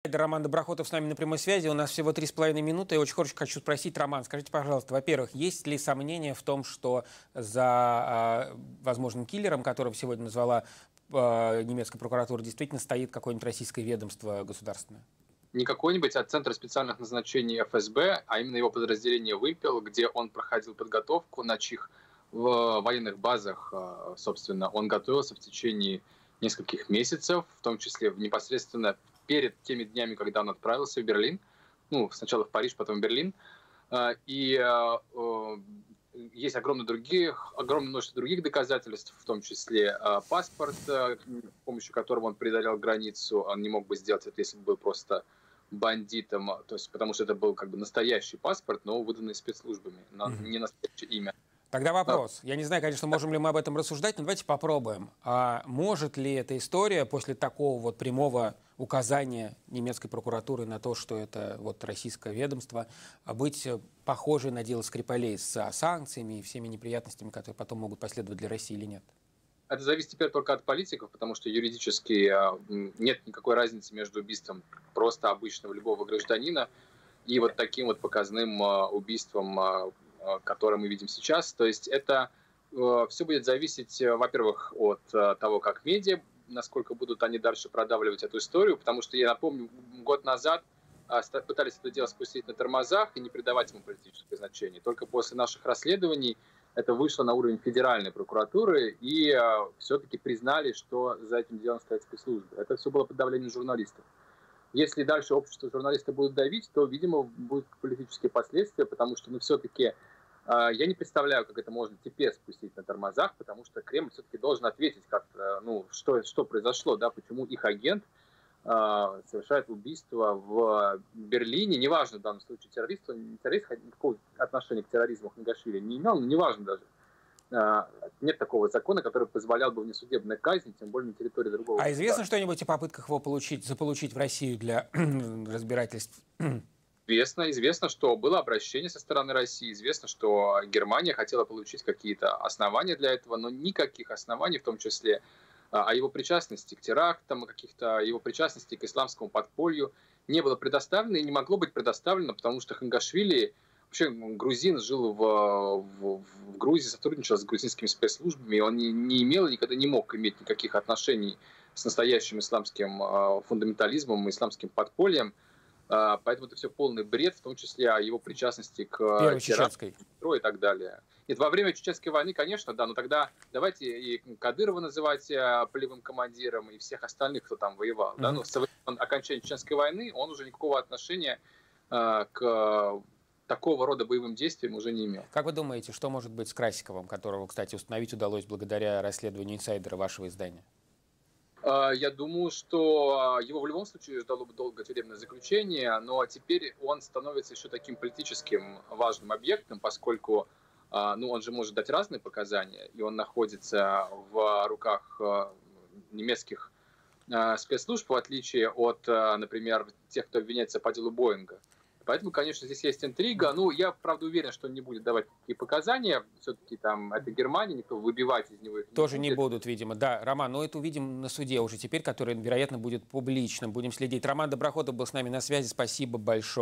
Роман Доброхотов с нами на прямой связи. У нас всего 3,5 минуты. Я очень хочу спросить, Роман, скажите, пожалуйста, во-первых, есть ли сомнения в том, что за возможным киллером, которого сегодня назвала немецкая прокуратура, действительно стоит какое-нибудь российское ведомство государственное? Не какой-нибудь, а Центр специальных назначений ФСБ, а именно его подразделение «Вымпел», где он проходил подготовку, на чьих в военных базах, собственно, он готовился в течение нескольких месяцев, в том числе непосредственно перед теми днями, когда он отправился в Берлин, ну, сначала в Париж, потом в Берлин. Есть огромное множество других доказательств, в том числе паспорт, с помощью которого он преодолел границу. Он не мог бы сделать это, если бы был просто бандитом, то есть, потому что это был как бы настоящий паспорт, но выданный спецслужбами, не настоящее имя. Тогда вопрос. Я не знаю, конечно, можем ли мы об этом рассуждать, но давайте попробуем. А может ли эта история после такого вот прямого указания немецкой прокуратуры на то, что это вот российское ведомство, быть похожей на дело Скрипалей с санкциями и всеми неприятностями, которые потом могут последовать для России или нет? Это зависит теперь только от политиков, потому что юридически нет никакой разницы между убийством просто обычного любого гражданина и вот таким вот показным убийством, которое мы видим сейчас. То есть это все будет зависеть, во-первых, от того, как медиа, насколько будут они дальше продавливать эту историю, потому что, я напомню, год назад пытались это дело спустить на тормозах и не придавать ему политическое значение. Только после наших расследований это вышло на уровень федеральной прокуратуры, и все-таки признали, что за этим делом стоят спецслужбы. Это все было под давлением журналистов. Если дальше общество журналисты будут давить, то, видимо, будут политические последствия, потому что, все-таки я не представляю, как это можно теперь спустить на тормозах, потому что Кремль все-таки должен ответить, что произошло, да, почему их агент совершает убийство в Берлине, неважно в данном случае террорист, никакого отношения к терроризму Хангашвили не имел, но неважно даже. Нет такого закона, который позволял бы внесудебной казни, тем более на территории другого государства. Известно что-нибудь о попытках его заполучить в Россию для разбирательств? Известно, что было обращение со стороны России, известно, что Германия хотела получить какие-то основания для этого, но никаких оснований, в том числе о его причастности к терактам, о его причастности к исламскому подполью, не было предоставлено и не могло быть предоставлено, потому что Хангашвили, вообще грузин, жил в Грузии, сотрудничал с грузинскими спецслужбами, и он не имел и никогда не мог иметь никаких отношений с настоящим исламским фундаментализмом, исламским подпольем. Поэтому это все полный бред, в том числе о его причастности к терактам и так далее. Нет, во время Чеченской войны, конечно, да, но тогда давайте и Кадырова называть полевым командиром, и всех остальных, кто там воевал. Да? Но с окончания Чеченской войны он уже никакого отношения к такого рода боевым действиям уже не имел. Как вы думаете, что может быть с Красиковым, которого, кстати, установить удалось благодаря расследованию инсайдера вашего издания? Я думаю, что его в любом случае ждало бы долгое тюремное заключение, но теперь он становится еще таким политическим важным объектом, поскольку он же может дать разные показания, и он находится в руках немецких спецслужб, в отличие от, например, тех, кто обвиняется по делу Боинга. Поэтому, конечно, здесь есть интрига. Я, правда, уверен, что он не будет давать такие показания. Все-таки там это Германия, никто выбивать из него их тоже не будут, видимо. Да, Роман, но это увидим на суде уже теперь, который, вероятно, будет публичным. Будем следить. Роман Доброхотов был с нами на связи. Спасибо большое.